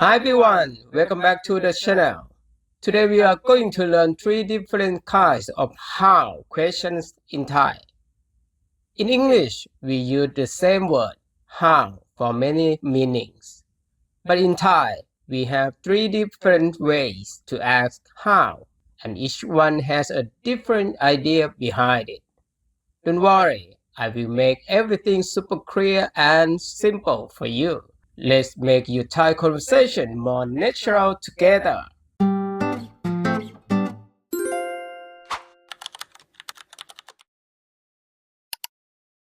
Hi everyone, welcome back to the channel. Today we are going to learn three different kinds of how questions in Thai. In English, we use the same word how for many meanings. But in Thai, we have three different ways to ask how, and each one has a different idea behind it. Don't worry, I will make everything super clear and simple for you. Let's make your Thai conversation more natural together.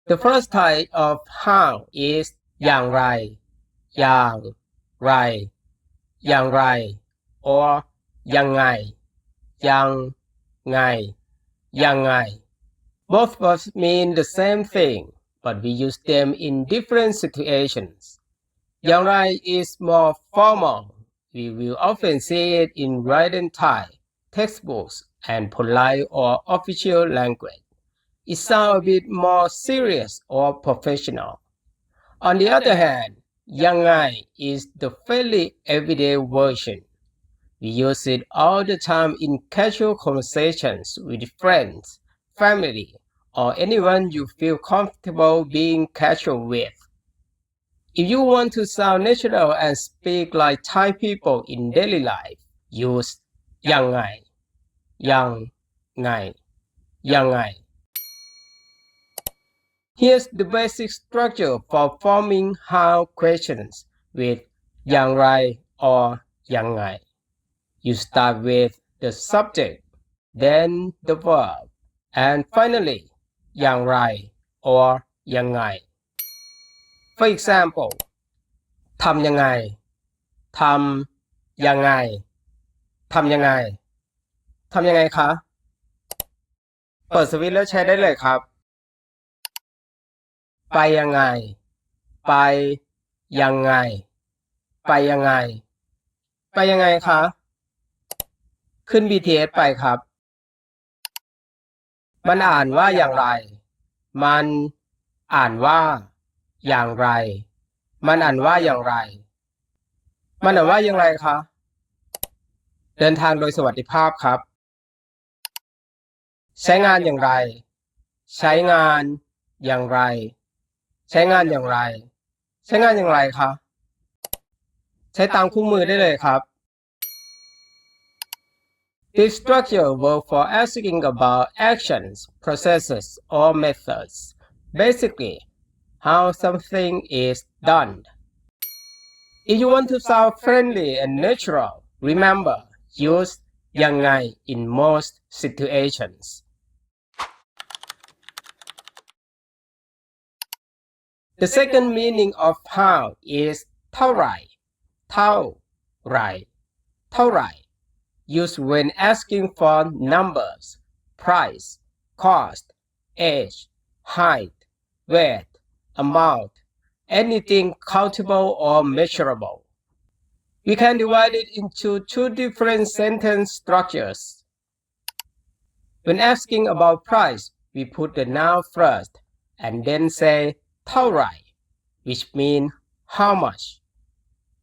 The first type of how is อย่างไร อย่างไร อย่างไร or ยังไง ยังไง ยังไง Both words mean the same thing, but we use them in different situations. อย่างไร is more formal. We will often see it in written Thai, textbooks, and polite or official language. It sounds a bit more serious or professional. On the other hand, ยังไง is the fairly everyday version. We use it all the time in casual conversations with friends, family, or anyone you feel comfortable being casual with. If you want to sound natural and speak like Thai people in daily life, use ยังไง ยังไง ยังไง. Here's the basic structure for forming how questions with อย่างไร or ยังไง. You start with the subject, then the verb, and finally อย่างไร or ยังไง. For example, ทำยังไง ทำยังไง ทำยังไง ทำยังไงคะ เปิดสวิตช์แล้วใช้ได้เลยครับ ไปยังไง ไปยังไง ไปยังไง ไปยังไงคะ ขึ้น BTS ไปครับ มันอ่านว่าอย่างไร มันอ่านว่าอย่างไร มันอ่านว่าอย่างไร มันอ่านว่าอย่างไรคะ เดินทางโดยสวัสดิภาพครับ ใช้งานอย่างไร ใช้งานอย่างไร ใช้งานอย่างไร ใช้งานอย่างไรคะ ใช้ตามคู่มือได้เลยครับ This structure works for asking about actions, processes, or methods. Basically, how something is done. If you want to sound friendly and natural, remember, use ยังไง in most situations. The second meaning of how is เท่าไหร่ เท่าไหร่ เท่าไหร่ used when asking for numbers, price, cost, age, height, weight, amount, anything countable or measurable. We can divide it into two different sentence structures. When asking about price, we put the noun first and then say เท่าไหร่ which means how much.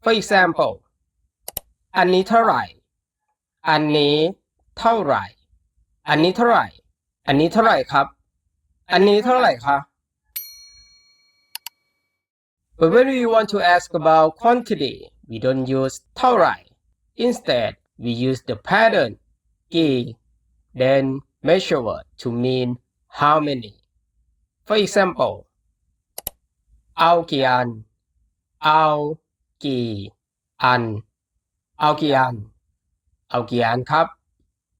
For example, อันนี้เท่าไหร่ อันนี้เท่าไหร่ อันนี้เท่าไหร่ อันนี้เท่าไหร่ครับ อันนี้เท่าไหร่คะ But when we want to ask about quantity, we don't use เท่าไหร่ Instead, we use the pattern กี่ then measure word to mean how many. For example, เอากี่อัน เอากี่อัน เอากี่อัน เอากี่อันครับ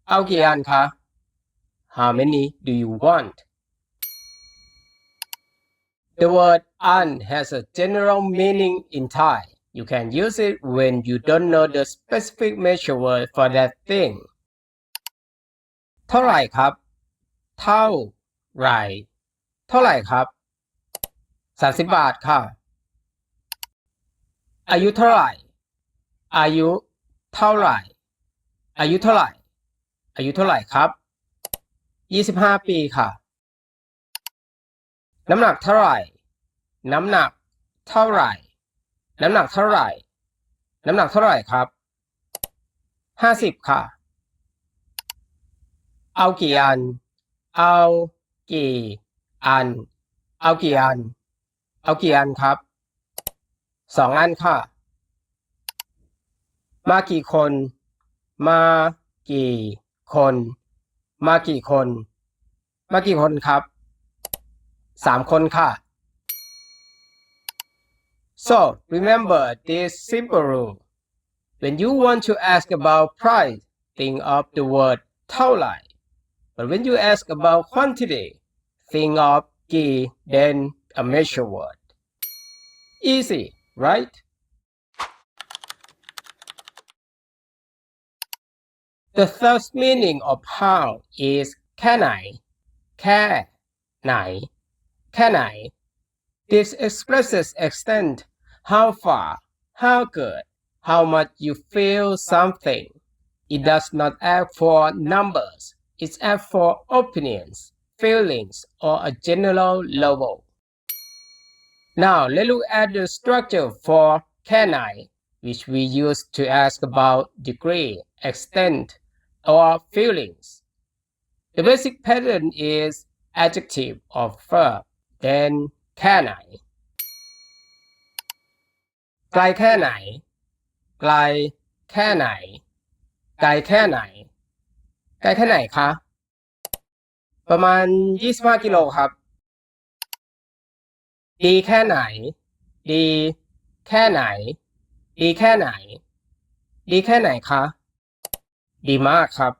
เอากี่อันคะ How many do you want? The word อัน has a general meaning in Thai. You can use it when you don't know the specific measure word for that thing. เท่าไหร่ครับ เท่าไหร่ เท่าไหร่ครับ 30 บาทค่ะ อายุเท่าไหร่ อายุเท่าไหร่ อายุเท่าไหร่ อายุเท่าไหร่ครับ 25 ปีค่ะ น้ำหนักเท่าไหร่ น้ำหนักเท่าไหร่ น้ำหนักเท่าไหร่ น้ำหนักเท่าไหร่ครับ50ค่ะเอากี่อันเอากี่อันเอากี่อันเอากี่อันครับ2 อันค่ะมากี่คนมากี่คนมากี่คนมากี่คนครับ3 คนค่ะ So remember this simple rule when you want to ask about price think of the word เท่าไหร่ but when you ask about quantity think of กี่ then a measure word easy right The third meaning of how is แค่ไหนแค่ไหนแค่ไหน This expresses extent, how far, how good, how much you feel something. It does not ask for numbers, it asks for opinions, feelings, or a general level. Now let's look at the structure for แค่ไหน which we use to ask about degree, extent, or feelings. The basic pattern is adjective or verb, then แค่ไหนไกลแค่ไหนไกลแค่ไหนไกลแค่ไหนไกลแค่ไหนคะประมาณ25 กิโลครับดีแค่ไหนดีแค่ไหนดีแค่ไหนดีแค่ไหนคะดีมากครับ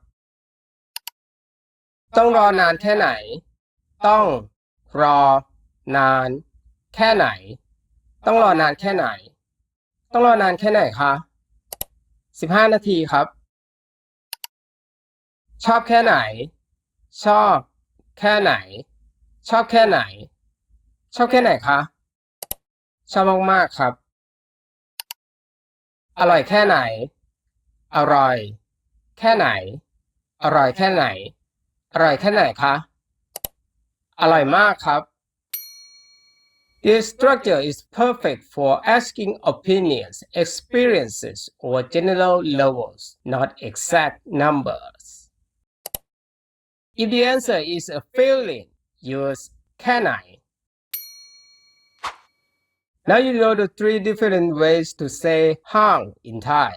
ต้องรอนานแค่ไหนต้องรอนานแค่ไหนต้องรอนานแค่ไหนต้องรอนานแค่ไหนคะ15 นาทีครับชอบแค่ไหนชอบแค่ไหนชอบแค่ไหนชอบแค่ไหนคะชอบมากๆครับอร่อยแค่ไหนอร่อยแค่ไหนอร่อยแค่ไหนอร่อยแค่ไหนคะอร่อยมากครับThis structure is perfect for asking opinions, experiences, or general levels, not exact numbers. If the answer is a feeling, use แค่ไหน Now you know the 3 different ways to say how in Thai.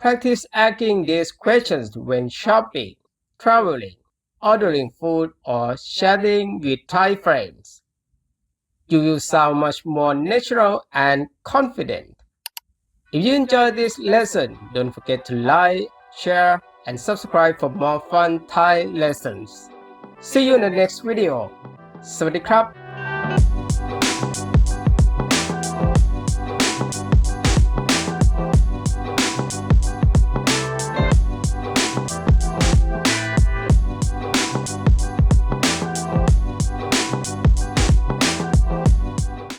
Practice asking these questions when shopping, traveling, ordering food, or chatting with Thai friends.You will sound much more natural and confident. If you enjoyed this lesson, don't forget to like, share, and subscribe for more fun Thai lessons. See you in the next video. สวัสดีครับ